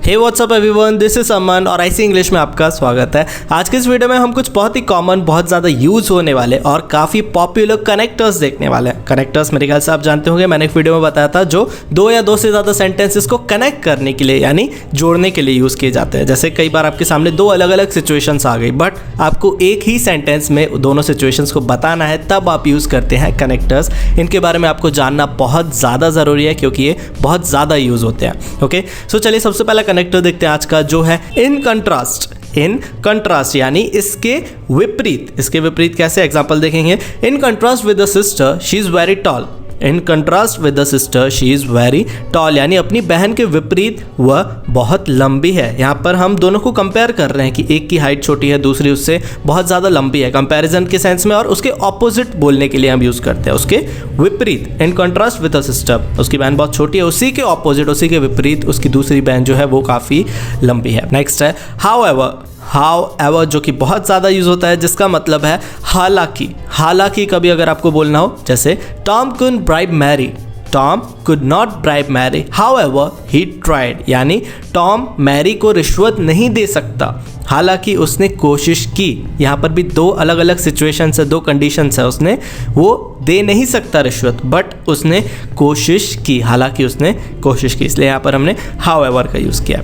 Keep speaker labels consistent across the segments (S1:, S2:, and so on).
S1: Hey what's up everyone, this is Aman और IC English में आपका स्वागत है। आज के इस वीडियो में हम कुछ बहुत ही कॉमन, बहुत ज़्यादा यूज़ होने वाले और काफ़ी पॉपुलर कनेक्टर्स देखने वाले हैं। कनेक्टर्स मेरे ख्याल से आप जानते होंगे, मैंने एक वीडियो में बताया था जो दो या दो से ज़्यादा सेंटेंसेस को कनेक्ट करने के लिए यानी जोड़ने के लिए यूज़ किए जाते हैं। जैसे कई बार आपके सामने दो अलग अलग सिचुएशंस आ गई, बट आपको एक ही सेंटेंस में दोनों सिचुएशंस को बताना है, तब आप यूज़ करते हैं कनेक्टर्स। इनके बारे में आपको जानना बहुत ज़्यादा ज़रूरी है क्योंकि ये बहुत ज़्यादा यूज़ होते हैं। ओके, सो चलिए सबसे पहला कनेक्टर देखते हैं आज का, जो है इन कंट्रास्ट। इन कंट्रास्ट यानी इसके विपरीत। इसके विपरीत कैसे? एग्जांपल देखेंगे। In contrast with the sister she is very tall. In contrast with the sister she is very tall यानी अपनी बहन के विपरीत वह बहुत लंबी है। यहाँ पर हम दोनों को कंपेयर कर रहे हैं कि एक की हाइट छोटी है, दूसरी उससे बहुत ज़्यादा लंबी है, कंपैरिजन के सेंस में। और उसके ऑपोजिट बोलने के लिए हम यूज़ करते हैं, उसके विपरीत। In contrast with the sister, उसकी बहन बहुत छोटी है, उसी के ऑपोजिट, उसी के विपरीत उसकी दूसरी बहन जो है वो काफ़ी लंबी है। नेक्स्ट है हाउएवर, जो कि बहुत ज़्यादा यूज़ होता है, जिसका मतलब है हालांकि। हालांकि कभी अगर आपको बोलना हो, जैसे Tom could bribe Mary, Tom could not bribe Mary however he tried, यानी टॉम मैरी को रिश्वत नहीं दे सकता, हालांकि उसने कोशिश की। यहाँ पर भी दो अलग अलग सिचुएशंस है, दो कंडीशंस है। उसने वो दे नहीं सकता रिश्वत, बट उसने कोशिश की, हालांकि उसने कोशिश की, इसलिए यहाँ पर हमने हाउएवर का यूज़ किया।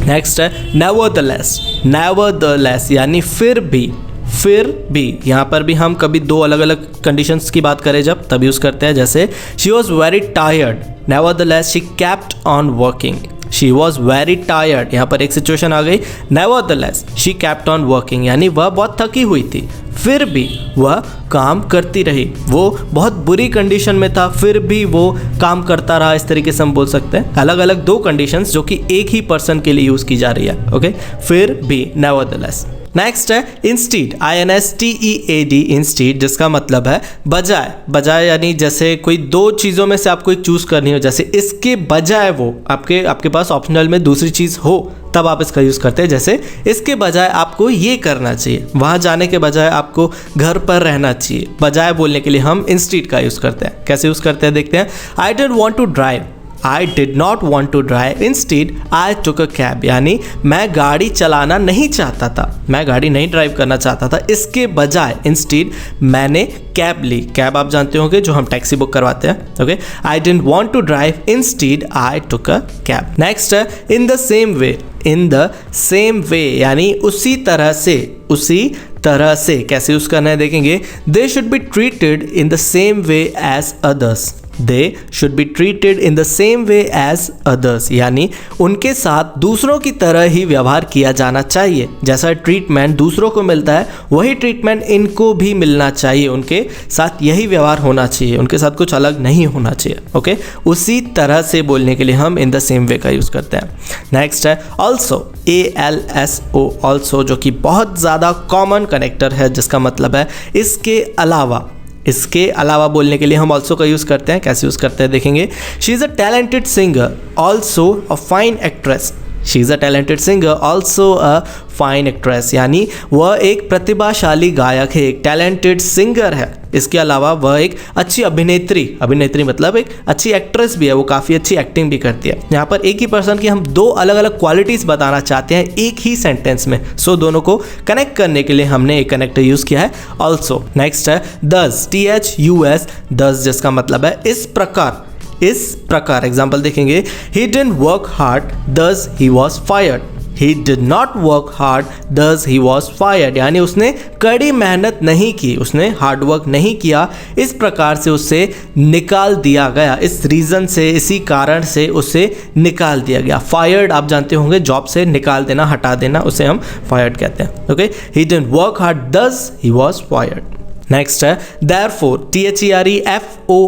S1: नेक्स्ट है नेवरदलेस। नेवरदलेस यानी फिर भी। फिर भी यहाँ पर भी हम कभी दो अलग अलग कंडीशंस की बात करें जब, तब यूज़ करते हैं। जैसे she was very tired, nevertheless she kept on working. She was very tired, यहाँ पर एक सिचुएशन आ गई। Nevertheless she kept on working यानी वह बहुत थकी हुई थी, फिर भी वह काम करती रही। वो बहुत बुरी कंडीशन में था, फिर भी वो काम करता रहा। इस तरीके से हम बोल सकते हैं अलग अलग दो कंडीशंस जो कि एक ही पर्सन के लिए यूज़ की जा रही है। ओके, फिर भी, नेवरदलेस। नेक्स्ट है इंस्टीड, INSTEAD, इंस्टीड, जिसका मतलब है बजाय। बजाय यानी जैसे कोई दो चीज़ों में से आपको एक चूज़ करनी हो, जैसे इसके बजाय वो, आपके पास ऑप्शनल में दूसरी चीज़ हो, तब आप इसका यूज़ करते हैं। जैसे इसके बजाय आपको ये करना चाहिए, वहाँ जाने के बजाय आपको घर पर रहना चाहिए। बजाय बोलने के लिए हम इंस्टीड का यूज़ करते हैं। कैसे यूज़ करते हैं देखते हैं। I didn't want to drive, I did not want to drive, instead I took a cab, यानी मैं गाड़ी चलाना नहीं चाहता था, मैं गाड़ी नहीं ड्राइव करना चाहता था, इसके बजाय इंस्टीड मैंने कैब ली। कैब आप जानते होंगे, जो हम टैक्सी बुक करवाते हैं। Okay, I didn't want to drive, instead I took a cab. Next है in the same way. in the same way यानी उसी तरह से। उसी तरह से कैसे यूज़ करना है देखेंगे। They should be treated in the same way as others. They should be treated in the same way as others यानी उनके साथ दूसरों की तरह ही व्यवहार किया जाना चाहिए। जैसा ट्रीटमेंट दूसरों को मिलता है, वही ट्रीटमेंट इनको भी मिलना चाहिए। उनके साथ यही व्यवहार होना चाहिए, उनके साथ कुछ अलग नहीं होना चाहिए। ओके, उसी तरह से बोलने के लिए हम इन द सेम वे का यूज़ करते हैं। नेक्स्ट है ऑल्सो, ALSO, ऑल्सो, जो कि बहुत ज़्यादा कॉमन कनेक्टर है, जिसका मतलब है इसके अलावा। इसके अलावा बोलने के लिए हम ऑल्सो का यूज़ करते हैं। कैसे यूज़ करते हैं देखेंगे। She is a talented singer, also a fine actress. She is a talented singer, also a fine actress यानी वह एक प्रतिभाशाली गायक है, एक टैलेंटेड सिंगर है, इसके अलावा वह एक अच्छी अभिनेत्री। अभिनेत्री मतलब एक अच्छी एक्ट्रेस भी है, वो काफ़ी अच्छी एक्टिंग भी करती है। यहाँ पर एक ही पर्सन की हम दो अलग अलग क्वालिटीज़ बताना चाहते हैं एक ही सेंटेंस में, सो दोनों को कनेक्ट करने के लिए हमने एक कनेक्टर यूज़ किया है ऑल्सो। नेक्स्ट है दस, THUS, दस, जिसका मतलब है इस प्रकार। इस प्रकार एग्जाम्पल देखेंगे। He didn't work hard, thus he was fired. He did not work hard, thus he was fired. यानी उसने कड़ी मेहनत नहीं की, उसने हार्ड वर्क नहीं किया, इस प्रकार से उसे निकाल दिया गया। इस रीज़न से, इसी कारण से उसे निकाल दिया गया। फायर्ड आप जानते होंगे, जॉब से निकाल देना, हटा देना, उसे हम फायर्ड कहते हैं। Okay, He didn't work hard, thus he was fired. Next है therefore, THEREFORE,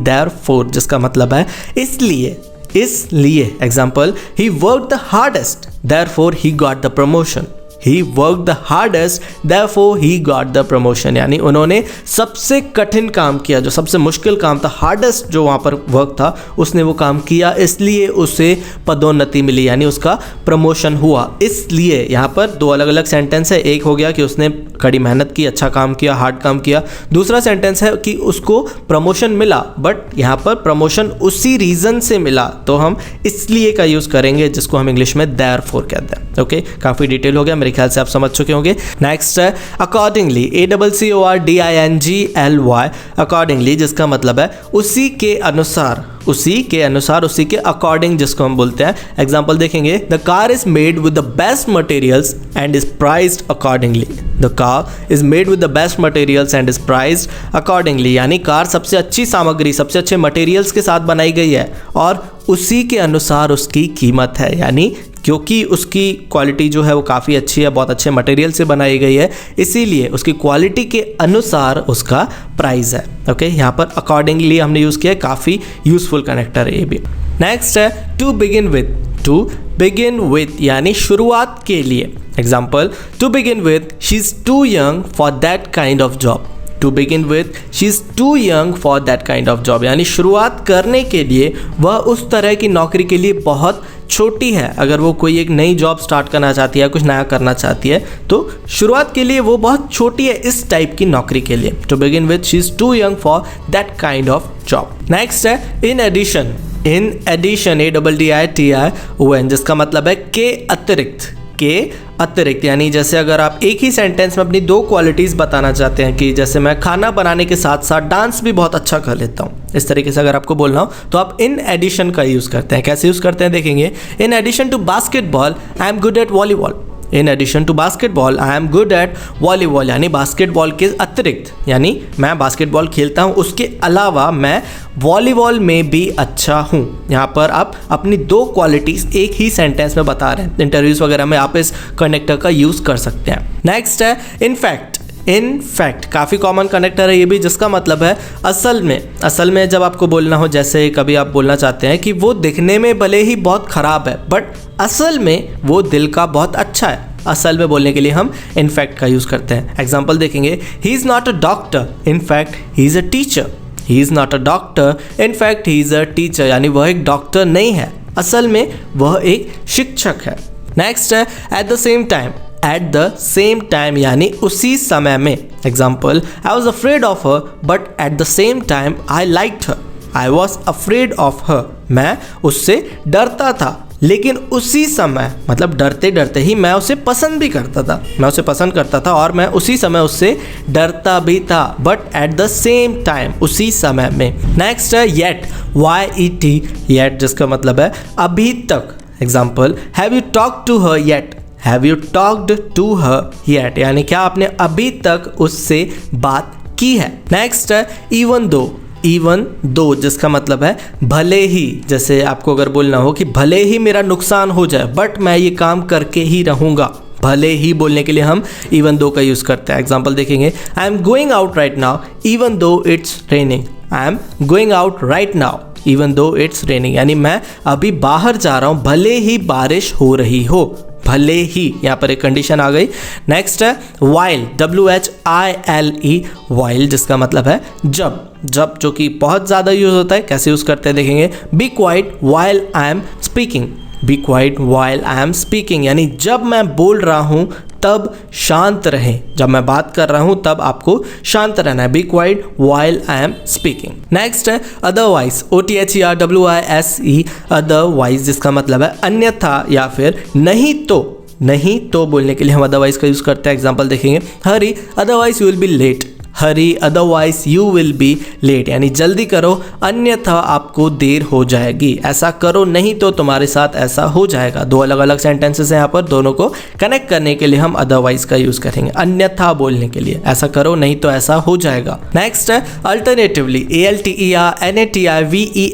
S1: therefore, जिसका मतलब है इसलिए। इसलिए example, he worked the hardest, therefore he got the promotion. He worked the hardest, therefore he got the promotion यानी उन्होंने सबसे कठिन काम किया, जो सबसे मुश्किल काम था, हार्डेस्ट जो वहाँ पर वर्क था, उसने वो काम किया, इसलिए उसे पदोन्नति मिली, यानी उसका प्रमोशन हुआ। इसलिए यहाँ पर दो अलग अलग सेंटेंस है। एक हो गया कि उसने कड़ी मेहनत की, अच्छा काम किया, हार्ड काम किया। दूसरा सेंटेंस है कि उसको प्रमोशन मिला, बट यहाँ पर प्रमोशन उसी रीज़न से मिला, तो हम इसलिए का यूज़ करेंगे, जिसको हम इंग्लिश में देयरफॉर कहते हैं। ओके, काफ़ी डिटेल हो गया, मेरे ख्याल से आप समझ चुके होंगे। नेक्स्ट है अकॉर्डिंगली, ACCORDINGLY, अकॉर्डिंगली जिसका मतलब है उसी के अनुसार, उसी के अनुसार, उसी के अकॉर्डिंग जिसको हम बोलते हैं। एग्जाम्पल देखेंगे, the car is made with the best materials and is priced accordingly. The car is made with the best materials and is priced accordingly, यानी कार सबसे अच्छी सामग्री, सबसे अच्छे मटेरियल्स के साथ बनाई गई है और उसी के अनुसार उसकी कीमत है, यानी क्योंकि उसकी क्वालिटी जो है वो काफ़ी अच्छी है, बहुत अच्छे मटेरियल से बनाई गई है, इसीलिए उसकी क्वालिटी के अनुसार उसका प्राइस है। ओके, यहाँ पर अकॉर्डिंगली हमने यूज़ किया है, काफ़ी यूजफुल कनेक्टर है ये भी। नेक्स्ट है to begin with, to begin with यानी शुरुआत के लिए। Example, to begin with she is too young for that kind of job. To begin with she is too young for that kind of job, यानी शुरुआत करने के लिए वह उस तरह की नौकरी के लिए बहुत छोटी है। अगर वो कोई एक नई जॉब स्टार्ट करना चाहती है, कुछ नया करना चाहती है, तो शुरुआत के लिए वो बहुत छोटी है इस टाइप की नौकरी के लिए। To begin with she is too young for that kind of job. Next है in addition, in addition ADDITION, जिसका मतलब है के अतिरिक्त, के अतिरिक्त, यानी जैसे अगर आप एक ही सेंटेंस में अपनी दो क्वालिटीज़ बताना चाहते हैं कि जैसे मैं खाना बनाने के साथ साथ डांस भी बहुत अच्छा कर लेता हूँ, इस तरीके से अगर आपको बोलना हो तो आप इन एडिशन का यूज़ करते हैं। कैसे यूज़ करते हैं देखेंगे, in addition to basketball I am good at volleyball. In addition to basketball I am good at volleyball, यानी बास्केटबॉल के अतिरिक्त, यानी मैं बास्केटबॉल खेलता हूँ, उसके अलावा मैं वॉलीबॉल में भी अच्छा हूँ। यहाँ पर आप अपनी दो क्वालिटीज़ एक ही सेंटेंस में बता रहे हैं। इंटरव्यूज़ वगैरह में आप इस कनेक्टर का यूज़ कर सकते हैं। नेक्स्ट है इनफैक्ट, इन फैक्ट काफ़ी कॉमन कनेक्टर है ये भी, जिसका मतलब है असल में। असल में जब आपको बोलना हो, जैसे कभी आप बोलना चाहते हैं कि वो दिखने में भले ही बहुत ख़राब है बट असल में वो दिल का बहुत अच्छा है, असल में बोलने के लिए हम इन फैक्ट का यूज़ करते हैं। एग्जाम्पल देखेंगे, he is not a doctor, in fact he is a teacher. He is not a doctor, in fact he is a teacher, यानी वह एक डॉक्टर नहीं है, असल में वह एक शिक्षक है। नेक्स्ट है at the same time, at the same time यानी उसी समय में। Example, I was afraid of her but at the same time I liked her. I was afraid of her, मैं उससे डरता था लेकिन उसी समय, मतलब डरते डरते ही मैं उसे पसंद भी करता था, मैं उसे पसंद करता था और मैं उसी समय उससे डरता भी था, but at the same time, उसी समय में। नेक्स्ट है येट, YET, येट जिसका मतलब है अभी तक। Example, have you talked to her yet. Have you talked to her yet, यानी क्या आपने अभी तक उससे बात की है। नेक्स्ट है इवन दो, इवन दो जिसका मतलब है भले ही। जैसे आपको अगर बोलना हो कि भले ही मेरा नुकसान हो जाए बट मैं ये काम करके ही रहूँगा, भले ही बोलने के लिए हम इवन दो का यूज़ करते हैं। एग्जाम्पल देखेंगे, I am going out right now even though it's raining. I am going out right now even though it's raining, यानी मैं अभी बाहर जा रहा हूँ भले ही बारिश हो रही हो, भले ही, यहाँ पर एक कंडीशन आ गई। नेक्स्ट है वाइल, WHILE, वाइल जिसका मतलब है जब, जब जो कि बहुत ज़्यादा यूज़ होता है। कैसे यूज़ करते हैं देखेंगे, be quiet while I am speaking. Be quiet while I am speaking, यानी जब मैं बोल रहा हूँ तब शांत रहें, जब मैं बात कर रहा हूँ तब आपको शांत रहना है। Be quiet while I am speaking. Next है अदरवाइज, OTHERWISE, अदरवाइज जिसका मतलब है अन्यथा या फिर नहीं तो। नहीं तो बोलने के लिए हम अदरवाइज का यूज़ करते हैं। एग्जाम्पल देखेंगे, hurry otherwise you will be late. Hurry otherwise you will be late, यानी जल्दी करो अन्यथा आपको देर हो जाएगी। ऐसा करो नहीं तो तुम्हारे साथ ऐसा हो जाएगा। दो अलग अलग सेंटेंसेस हैं यहाँ पर, दोनों को कनेक्ट करने के लिए हम अदरवाइज का यूज़ करेंगे। अन्यथा बोलने के लिए ऐसा करो नहीं तो ऐसा हो जाएगा। नेक्स्ट है अल्टरनेटिवली, ALTERNATIVELY,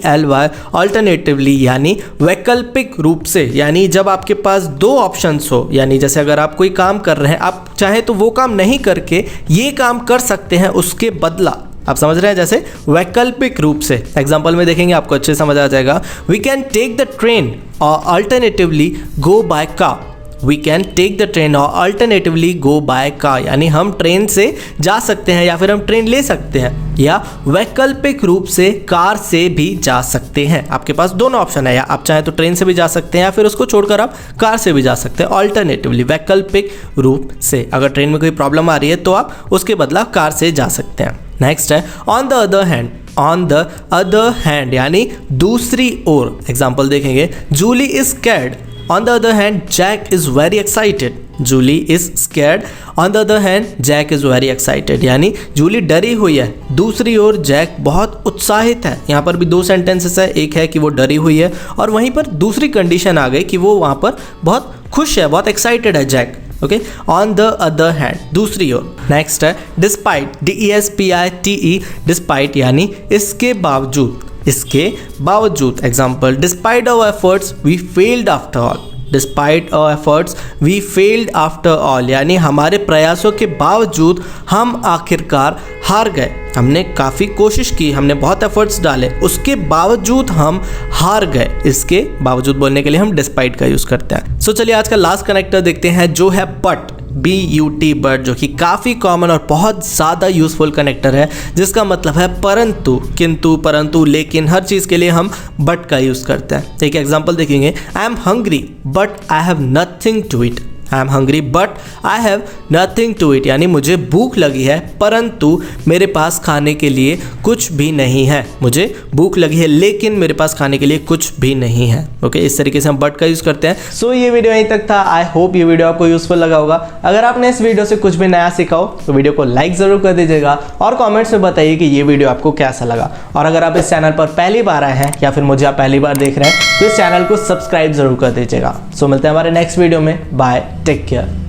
S1: अल्टरनेटिवली यानी वैकल्पिक रूप से, यानी जब आपके पास दो ऑप्शंस हो, यानी जैसे अगर आप कोई काम कर रहे हैं, आप चाहे तो वो काम नहीं करके ये काम कर सकते हैं उसके बदला। आप समझ रहे हैं, जैसे वैकल्पिक रूप से। एग्जाम्पल में देखेंगे आपको अच्छे समझ आ जाएगा। We can take the train or alternatively go by car. We can take the train or alternatively go by car, यानी हम ट्रेन से जा सकते हैं या फिर हम ट्रेन ले सकते हैं, या वैकल्पिक रूप से कार से भी जा सकते हैं। आपके पास दोनों ऑप्शन है, या आप चाहें तो ट्रेन से भी जा सकते हैं या फिर उसको छोड़कर आप कार से भी जा सकते हैं, अल्टरनेटिवली वैकल्पिक रूप से। अगर ट्रेन में कोई प्रॉब्लम आ रही है तो आप उसके बदला कार से जा सकते हैं। नेक्स्ट है on the other hand. On the other hand यानी दूसरी ओर। एग्जाम्पल देखेंगे, Julie is scared, on the other hand Jack is very excited. Julie is scared, on the other hand Jack is very excited, यानी Julie डरी हुई है, दूसरी ओर Jack बहुत उत्साहित है। यहाँ पर भी दो सेंटेंसेस है, एक है कि वो डरी हुई है और वहीं पर दूसरी कंडीशन आ गई कि वो वहाँ पर बहुत खुश है, बहुत एक्साइटेड है Jack. Okay, on the other hand, दूसरी ओर। नेक्स्ट है डिस्पाइट, DESPITE, डिस्पाइट यानी इसके बावजूद, इसके बावजूद। Example, despite our efforts we failed after all. Despite our efforts we failed after all, यानी हमारे प्रयासों के बावजूद हम आखिरकार हार गए। हमने काफ़ी कोशिश की, हमने बहुत एफर्ट्स डाले, उसके बावजूद हम हार गए। इसके बावजूद बोलने के लिए हम डिस्पाइट का यूज़ करते हैं। सो चलिए आज का लास्ट कनेक्टर देखते हैं जो है बट, BUT, बट, जो कि काफ़ी कॉमन और बहुत ज़्यादा यूज़फुल कनेक्टर है, जिसका मतलब है परंतु, किंतु, परंतु, लेकिन, हर चीज़ के लिए हम बट का यूज़ करते हैं। एक एग्जांपल देखेंगे, I am hungry but I have nothing to eat. I am hungry but I have nothing to eat, यानी मुझे भूख लगी है परंतु मेरे पास खाने के लिए कुछ भी नहीं है। मुझे भूख लगी है लेकिन मेरे पास खाने के लिए कुछ भी नहीं है। ओके, इस तरीके से हम बट का यूज़ करते हैं। सो ये वीडियो यहीं तक था। आई होप ये वीडियो आपको यूजफुल लगा होगा। अगर आपने इस वीडियो से कुछ भी नया सीखा हो तो वीडियो को लाइक ज़रूर कर दीजिएगा और कॉमेंट्स में बताइए कि ये वीडियो आपको कैसा लगा। और अगर आप इस चैनल पर पहली बार आए हैं या फिर मुझे आप पहली बार देख रहे हैं तो इस चैनल को सब्सक्राइब जरूर कर दीजिएगा। सो मिलते हैं हमारे नेक्स्ट वीडियो में। Bye, take care.